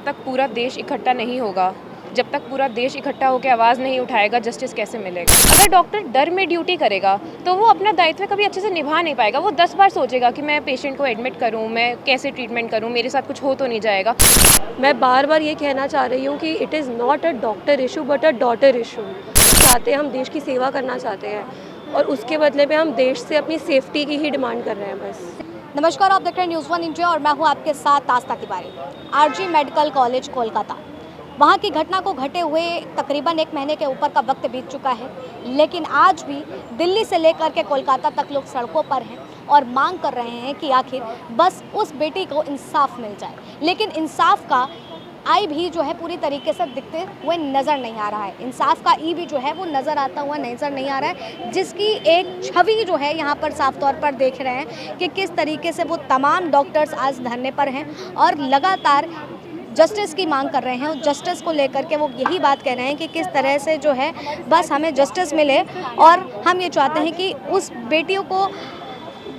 जब तक पूरा देश इकट्ठा नहीं होगा, जब तक पूरा देश इकट्ठा होकर आवाज़ नहीं उठाएगा, जस्टिस कैसे मिलेगा। अगर डॉक्टर डर में ड्यूटी करेगा तो वो अपना दायित्व कभी अच्छे से निभा नहीं पाएगा। वो 10 बार सोचेगा कि मैं पेशेंट को एडमिट करूं, मैं कैसे ट्रीटमेंट करूं, मेरे साथ कुछ हो तो नहीं जाएगा। मैं बार बार ये कहना चाह रही हूँ कि it is not a doctor issue but a daughter issue. चाहते हैं, हम देश की सेवा करना चाहते हैं और उसके बदले में हम देश से अपनी सेफ्टी की ही डिमांड कर रहे हैं बस। नमस्कार, आप देख रहे हैं न्यूज़ 1 इंडिया और मैं हूं आपके साथ Astha Tiwari. RG medical college Kolkata, वहां की घटना को घटे हुए तकरीबन 1 महीने के ऊपर का वक्त बीत चुका है, लेकिन आज भी दिल्ली से लेकर के कोलकाता तक लोग सड़कों पर हैं और मांग कर रहे हैं कि आखिर बस उस बेटी को इंसाफ मिल जाए। लेकिन इंसाफ का आई भी जो है पूरी तरीके से दिखते हुए नज़र नहीं आ रहा है। इंसाफ का ई भी जो है वो नज़र आता हुआ नज़र नहीं आ रहा है, जिसकी एक छवि जो है यहाँ पर साफ तौर पर देख रहे हैं कि किस तरीके से वो तमाम डॉक्टर्स आज धरने पर हैं और लगातार जस्टिस की मांग कर रहे हैं। और जस्टिस को लेकर के वो यही बात कह रहे हैं कि किस तरह से जो है बस हमें जस्टिस मिले और हम ये चाहते हैं कि उस बेटियों को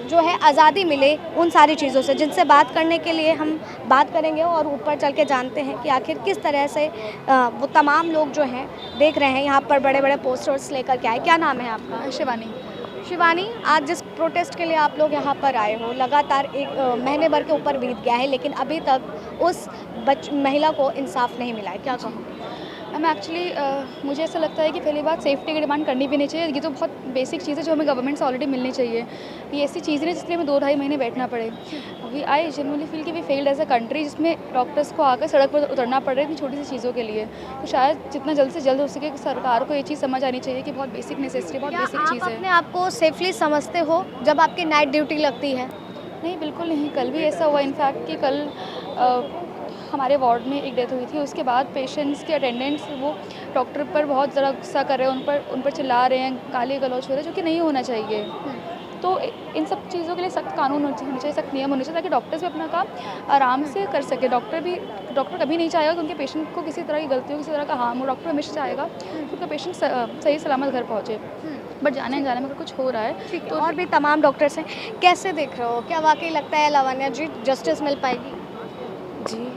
जो है आज़ादी मिले उन सारी चीज़ों से। जिनसे बात करने के लिए हम बात करेंगे और ऊपर चल के जानते हैं कि आखिर किस तरह से वो तमाम लोग जो हैं देख रहे हैं। यहाँ पर बड़े बड़े पोस्टर्स लेकर के आए। क्या नाम है आपका? शिवानी, आज जिस प्रोटेस्ट के लिए आप लोग यहाँ पर आए हो, लगातार 1 महीने भर के ऊपर बीत गया है, लेकिन अभी तक उस महिला को इंसाफ नहीं मिला है, क्या कहो? मैम एक्चुअली मुझे ऐसा लगता है कि पहली बात सेफ्टी की डिमांड करनी भी नहीं चाहिए। ये तो बहुत बेसिक चीज़ है जो हमें गवर्नमेंट से ऑलरेडी मिलनी चाहिए। ये ऐसी चीज़ नहीं जिसके लिए हमें 2-2.5 महीने बैठना पड़े। आई जनरली फील कि we failed as a country, जिसमें डॉक्टर्स को आकर सड़क पर उतरना पड़ रहा है इतनी छोटी सी चीज़ों के लिए। तो शायद जितना जल्द से जल्द हो सके सरकार को ये चीज़ समझ आनी चाहिए कि बहुत बेसिक नेसेसिटी, बहुत बेसिक चीज़ है। अपने आप को सेफली समझते हो जब आपकी नाइट ड्यूटी लगती है? नहीं, बिल्कुल नहीं। कल भी ऐसा हुआ इनफैक्ट कि कल हमारे वार्ड में एक डेथ हुई थी। उसके बाद पेशेंट्स के अटेंडेंट्स वो डॉक्टर पर बहुत ज़्यादा गुस्सा कर रहे हैं, उन पर चिल्ला रहे हैं, गाली गलौज हो रहे हैं, जो कि नहीं होना चाहिए। तो इन सब चीज़ों के लिए सख्त कानून होने चाहिए, सख्त नियम होने चाहिए, ताकि डॉक्टर्स भी अपना काम आराम से कर सके। डॉक्टर कभी नहीं चाहेगा कि उनके पेशेंट को किसी तरह की गलती हो, किसी तरह का हार्म हो। डॉक्टर हमेशा चाहेगा कि उनका पेशेंट सही सलामत घर पहुँचे। बट जाने अनजाने में अगर कुछ हो रहा है तो और भी तमाम डॉक्टर्स हैं, कैसे देख रहे हो? क्या वाकई लगता है लावण्या जी जस्टिस मिल पाएगी? जी,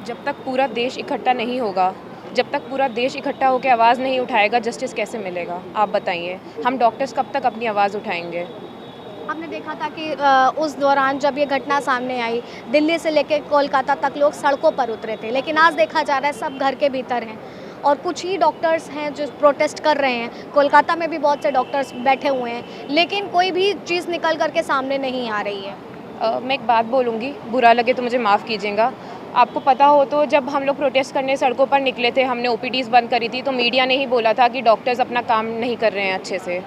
जब तक पूरा देश इकट्ठा नहीं होगा, जब तक पूरा देश इकट्ठा होकर आवाज़ नहीं उठाएगा, जस्टिस कैसे मिलेगा? आप बताइए, हम डॉक्टर्स कब तक अपनी आवाज़ उठाएंगे? आपने देखा था कि उस दौरान जब ये घटना सामने आई, दिल्ली से लेकर कोलकाता तक लोग सड़कों पर उतरे थे, लेकिन आज देखा जा रहा है सब घर के भीतर हैं और कुछ ही डॉक्टर्स हैं जो प्रोटेस्ट कर रहे हैं। कोलकाता में भी बहुत से डॉक्टर्स बैठे हुए हैं, लेकिन कोई भी चीज़ निकल करके सामने नहीं आ रही है। मैं एक बात बोलूँगी, बुरा लगे तो मुझे माफ़ कीजिएगा। आपको पता हो तो जब हम लोग प्रोटेस्ट करने सड़कों पर निकले थे, हमने ओपीडीज़ बंद करी थी, तो मीडिया ने ही बोला था कि डॉक्टर्स अपना काम नहीं कर रहे हैं अच्छे से।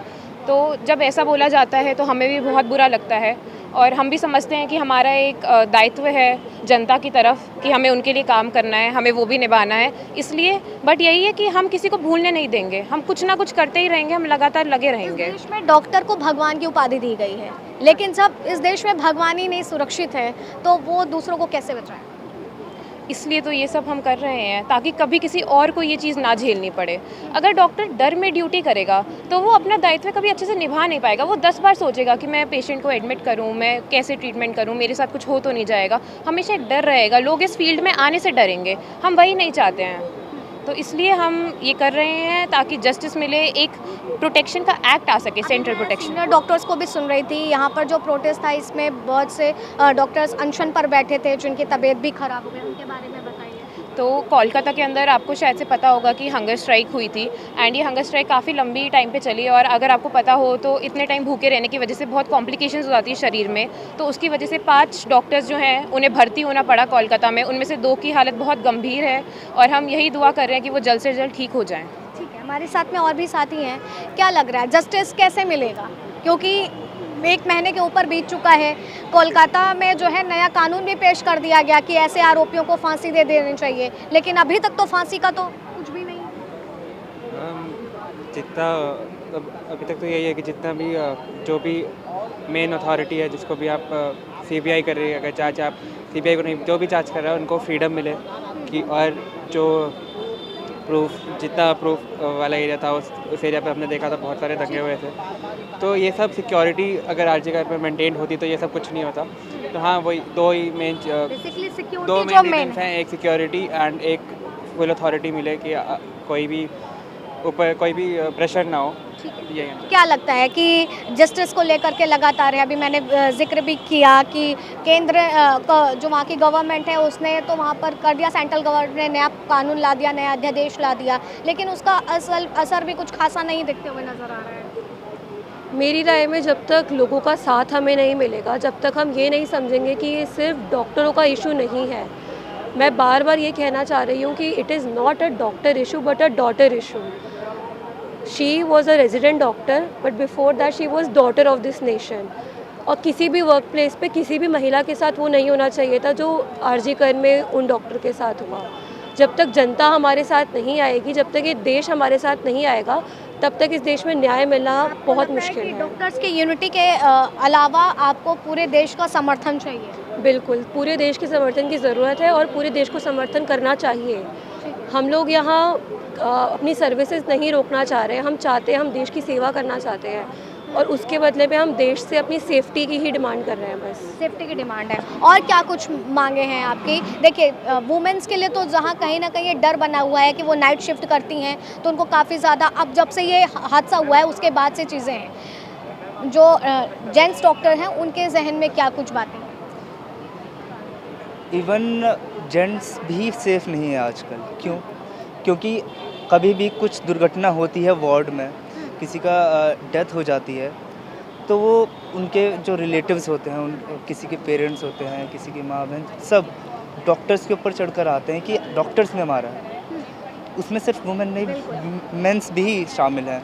तो जब ऐसा बोला जाता है तो हमें भी बहुत बुरा लगता है और हम भी समझते हैं कि हमारा एक दायित्व है जनता की तरफ कि हमें उनके लिए काम करना है, हमें वो भी निभाना है। इसलिए बट यही है कि हम किसी को भूलने नहीं देंगे, हम कुछ ना कुछ करते ही रहेंगे, हम लगातार लगे रहेंगे। इस देश में डॉक्टर को भगवान की उपाधि दी गई है, लेकिन जब इस देश में भगवान ही नहीं सुरक्षित है तो वो दूसरों को कैसे बचाए? इसलिए तो ये सब हम कर रहे हैं ताकि कभी किसी और को ये चीज़ ना झेलनी पड़े। अगर डॉक्टर डर में ड्यूटी करेगा तो वो अपना दायित्व कभी अच्छे से निभा नहीं पाएगा। वो 10 बार सोचेगा कि मैं पेशेंट को एडमिट करूं, मैं कैसे ट्रीटमेंट करूं, मेरे साथ कुछ हो तो नहीं जाएगा। हमेशा एक डर रहेगा, लोग इस फील्ड में आने से डरेंगे, हम वही नहीं चाहते हैं। तो इसलिए हम ये कर रहे हैं ताकि जस्टिस मिले, एक प्रोटेक्शन का एक्ट आ सके, सेंट्रल प्रोटेक्शन। सीनियर डॉक्टर्स को भी सुन रही थी, यहाँ पर जो प्रोटेस्ट था इसमें बहुत से डॉक्टर्स अनशन पर बैठे थे जिनकी तबीयत भी खराब हो गई, उनके बारे में बताइए। तो कोलकाता के अंदर आपको शायद से पता होगा कि हंगर स्ट्राइक हुई थी एंड ये हंगर स्ट्राइक काफ़ी लंबी टाइम पे चली और अगर आपको पता हो तो इतने टाइम भूखे रहने की वजह से बहुत कॉम्प्लिकेशंस हो जाती है शरीर में। तो उसकी वजह से 5 डॉक्टर्स जो हैं उन्हें भर्ती होना पड़ा कोलकाता में, उनमें से 2 की हालत बहुत गंभीर है और हम यही दुआ कर रहे हैं कि वो जल्द से जल्द ठीक हो जाएँ। ठीक है, हमारे साथ में और भी साथी हैं, क्या लग रहा है जस्टिस कैसे मिलेगा? क्योंकि 1 महीने के ऊपर बीत चुका है, कोलकाता में जो है नया कानून भी पेश कर दिया गया कि ऐसे आरोपियों को फांसी दे देनी चाहिए, लेकिन अभी तक तो फांसी का तो कुछ भी नहीं। जितना अभी तक तो यही है कि जितना भी जो भी मेन अथॉरिटी है, जिसको भी आप सीबीआई कर रही है, अगर जांच आप सीबीआई को नहीं, जो भी जांच कर रहा है उनको फ्रीडम मिले कि, और जो जितना प्रूफ वाला एरिया था उस एरिया पे हमने देखा था बहुत सारे दंगे हुए थे। तो ये सब सिक्योरिटी अगर आरजी घर में मेंटेन होती तो ये सब कुछ नहीं होता। तो हाँ वही दो ही मेन बेसिकली दो सिक्योरिटी जो मेन मेन रीजंस है। हैं, एक सिक्योरिटी एंड एक फुल अथॉरिटी मिले कि कोई भी ऊपर कोई भी प्रेशर ना हो। ठीक है। यही हम क्या लगता है कि जस्टिस को लेकर के लगातार है, अभी मैंने जिक्र भी किया कि केंद्र जो वहाँ की गवर्नमेंट है उसने तो वहाँ पर कर दिया, सेंट्रल गवर्नमेंट ने नया कानून ला दिया, नया अध्यादेश ला दिया, लेकिन उसका असर भी कुछ खासा नहीं दिखते हुए नजर आ रहा है। मेरी राय में जब तक लोगों का साथ हमें नहीं मिलेगा, जब तक हम ये नहीं समझेंगे कि ये सिर्फ डॉक्टरों का इशू नहीं है। मैं बार बार ये कहना चाह रही हूँ कि it is not a doctor issue but a daughter issue. She was a resident doctor but before that she was daughter of this nation. और किसी भी वर्क प्लेस पे किसी भी महिला के साथ वो नहीं होना चाहिए था जो आरजी कर में उन डॉक्टर के साथ हुआ। जब तक जनता हमारे साथ नहीं आएगी, जब तक ये देश हमारे साथ नहीं आएगा, तब तक इस देश में न्याय मिलना बहुत मुश्किल है। डॉक्टर्स की यूनिटी के अलावा आपको पूरे देश का समर्थन चाहिए। बिल्कुल, पूरे देश के समर्थन की ज़रूरत है और पूरे देश को समर्थन करना चाहिए। हम लोग यहाँ अपनी सर्विसेज नहीं रोकना चाह रहे हैं, हम चाहते हैं, हम देश की सेवा करना चाहते हैं और उसके बदले में हम देश से अपनी सेफ्टी की ही डिमांड कर रहे हैं बस। सेफ्टी की डिमांड है। और क्या कुछ मांगे हैं आपकी? देखिए वुमेन्स के लिए तो जहाँ कहीं ना कहीं ये डर बना हुआ है कि वो नाइट शिफ्ट करती हैं तो उनको काफ़ी ज़्यादा, अब जब से ये हादसा हुआ है उसके बाद से चीज़ें हैं, जो जेंट्स डॉक्टर हैं उनके जहन में क्या कुछ बातें हैं? इवन जेंट्स भी सेफ नहीं है आजकल। क्यों? क्योंकि कभी भी कुछ दुर्घटना होती है वार्ड में, किसी का डेथ हो जाती है, तो वो उनके जो रिलेटिव्स होते हैं, उन किसी के पेरेंट्स होते हैं, किसी की माँ बहन, सब डॉक्टर्स के ऊपर चढ़कर आते हैं कि डॉक्टर्स ने मारा है। उसमें सिर्फ वुमेन नहीं, मेंस भी शामिल हैं।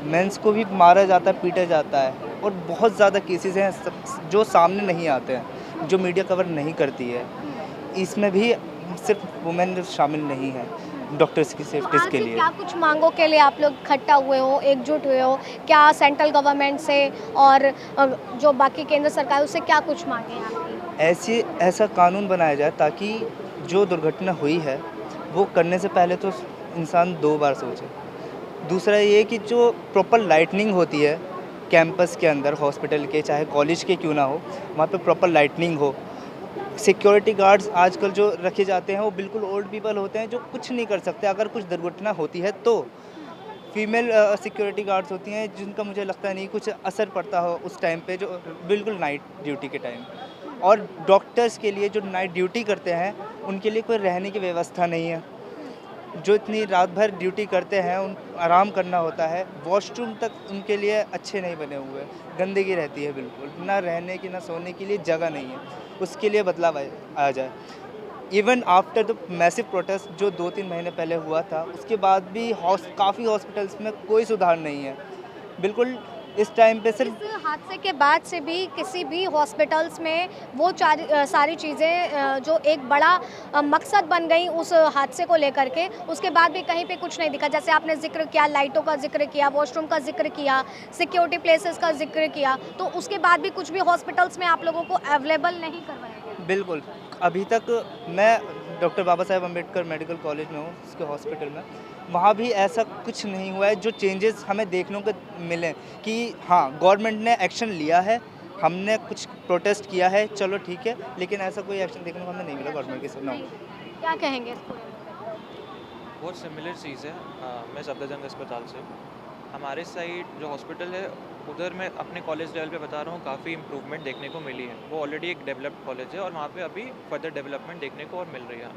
मेंस को भी मारा जाता है, पीटा जाता है और बहुत ज़्यादा केसेस हैं जो सामने नहीं आते हैं, जो मीडिया कवर नहीं करती है। इसमें भी सिर्फ वुमेन शामिल नहीं है डॉक्टर्स की सेफ्टी आज के लिए। क्या कुछ मांगों के लिए आप लोग इकट्ठा हुए हो, एकजुट हुए हो? क्या सेंट्रल गवर्नमेंट से और जो बाकी केंद्र सरकार है उससे क्या कुछ मांगे हैं आपकी? ऐसा कानून बनाया जाए ताकि जो दुर्घटना हुई है वो करने से पहले तो इंसान 2 बार सोचे। दूसरा ये कि जो प्रॉपर लाइटनिंग होती है कैंपस के अंदर, हॉस्पिटल के चाहे कॉलेज के क्यों ना हो, वहाँ पे प्रॉपर लाइटनिंग हो। सिक्योरिटी गार्ड्स आजकल जो रखे जाते हैं वो बिल्कुल ओल्ड पीपल होते हैं जो कुछ नहीं कर सकते। अगर कुछ दुर्घटना होती है तो फीमेल सिक्योरिटी गार्ड्स होती हैं जिनका मुझे लगता नहीं कुछ असर पड़ता हो उस टाइम पे, जो बिल्कुल नाइट ड्यूटी के टाइम। और डॉक्टर्स के लिए जो नाइट ड्यूटी करते हैं उनके लिए कोई रहने की व्यवस्था नहीं है। जो इतनी रात भर ड्यूटी करते हैं उन आराम करना होता है, वॉशरूम तक उनके लिए अच्छे नहीं बने हुए, गंदगी रहती है बिल्कुल, ना रहने की ना सोने के लिए जगह नहीं है। उसके लिए बदलाव आ जाए। Even after the massive protest जो 2-3 महीने पहले हुआ था, उसके बाद भी काफ़ी हॉस्पिटल्स में कोई सुधार नहीं है। बिल्कुल इस टाइम पे सिर्फ इस हादसे के बाद से भी किसी भी हॉस्पिटल्स में वो सारी चीज़ें जो एक बड़ा मकसद बन गई उस हादसे को लेकर के, उसके बाद भी कहीं पे कुछ नहीं दिखा। जैसे आपने जिक्र किया, लाइटों का जिक्र किया, वॉशरूम का जिक्र किया, सिक्योरिटी प्लेसेस का जिक्र किया, तो उसके बाद भी कुछ भी हॉस्पिटल्स में आप लोगों को अवेलेबल नहीं करवाया गया। बिल्कुल अभी तक मैं doctor Baba Saheb Ambedkar medical college में हूँ, उसके हॉस्पिटल में, वहाँ भी ऐसा कुछ नहीं हुआ है जो चेंजेस हमें देखने को मिले कि हाँ गवर्नमेंट ने एक्शन लिया है, हमने कुछ प्रोटेस्ट किया है, चलो ठीक है, लेकिन ऐसा कोई एक्शन देखने को हमें नहीं मिला गवर्नमेंट की तरफ से। क्या कहेंगे इस पूरे में? बहुत सिमिलर चीज़ है। मैं सफदरजंग अस्पताल से हूँ। हमारे साइड जो हॉस्पिटल है उधर मैं अपने कॉलेज लेवल पे बता रहा हूँ, काफ़ी इम्प्रूवमेंट देखने को मिली है। वो ऑलरेडी एक डेवलप्ड कॉलेज है और वहाँ पे अभी फर्दर डेवलपमेंट देखने को और मिल रही है।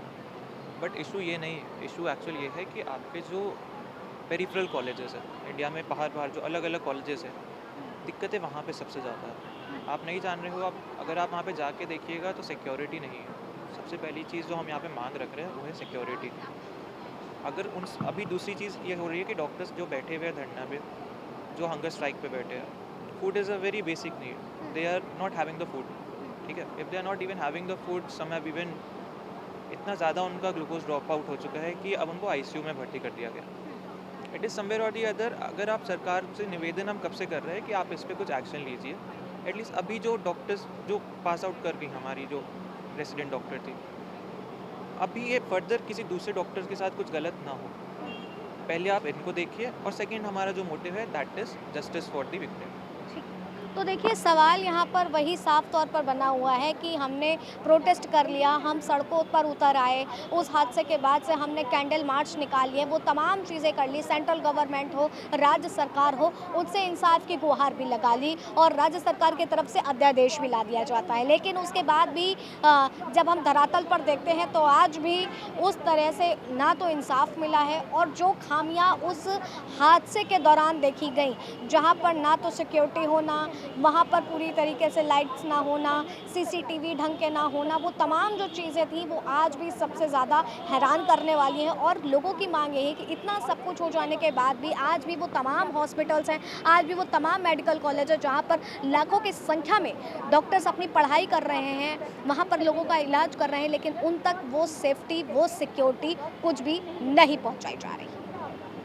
बट इशू ये नहीं, इशू एक्चुअल ये है कि आपके जो पेरिफेरल कॉलेजेस है इंडिया में, बाहर जो अलग अलग कॉलेजेस हैं, दिक्कतें वहाँ पे सबसे ज़्यादा है। आप नहीं जान रहे हो, अगर आप वहाँ पे जाके देखिएगा तो सिक्योरिटी नहीं है। सबसे पहली चीज़ जो हम यहाँ पे मांग रख रहे हैं वो है सिक्योरिटी। अगर अभी दूसरी चीज़ ये हो रही है कि डॉक्टर्स जो बैठे हुए हैं धरना पे, जो हंगर स्ट्राइक पे बैठे हैं, food is a very basic need, they are not having the food. ठीक है, if they are not even having the food, some have even इतना ज़्यादा उनका ग्लूकोज ड्रॉप आउट हो चुका है कि अब उनको आईसीयू में भर्ती कर दिया गया। इट इज़ समवेयर और दी अदर। अगर आप सरकार से निवेदन हम कब से कर रहे हैं कि आप इस पर कुछ एक्शन लीजिए। एटलीस्ट अभी जो डॉक्टर्स जो पास आउट कर गई, हमारी जो रेसिडेंट डॉक्टर थी, अभी ये फर्दर किसी दूसरे डॉक्टर के साथ कुछ गलत ना हो, पहले आप इनको देखिए। और सेकंड, हमारा जो मोटिव है that is justice for the victim. तो देखिए सवाल यहाँ पर वही साफ तौर पर बना हुआ है कि हमने प्रोटेस्ट कर लिया, हम सड़कों पर उतर आए, उस हादसे के बाद से हमने कैंडल मार्च निकाल लिए, वो तमाम चीज़ें कर ली, सेंट्रल गवर्नमेंट हो, राज्य सरकार हो, उनसे इंसाफ की गुहार भी लगा ली और राज्य सरकार की तरफ से अध्यादेश भी ला दिया जाता है। लेकिन उसके बाद भी जब हम धरातल पर देखते हैं तो आज भी उस तरह से ना तो इंसाफ मिला है और जो खामियां उस हादसे के दौरान देखी गई, जहां पर ना तो सिक्योरिटी होना, वहां पर पूरी तरीके से लाइट्स ना होना, सीसीटीवी ढंग के ना होना, वो तमाम जो चीज़ें थी वो आज भी सबसे ज़्यादा हैरान करने वाली हैं। और लोगों की मांग यही है कि इतना सब कुछ हो जाने के बाद भी आज भी वो तमाम हॉस्पिटल्स हैं, आज भी वो तमाम मेडिकल कॉलेज है जहाँ पर लाखों की संख्या में डॉक्टर्स अपनी पढ़ाई कर रहे हैं, वहाँ पर लोगों का इलाज कर रहे हैं, लेकिन उन तक वो सेफ्टी, वो सिक्योरिटी कुछ भी नहीं पहुँचाई जा रही।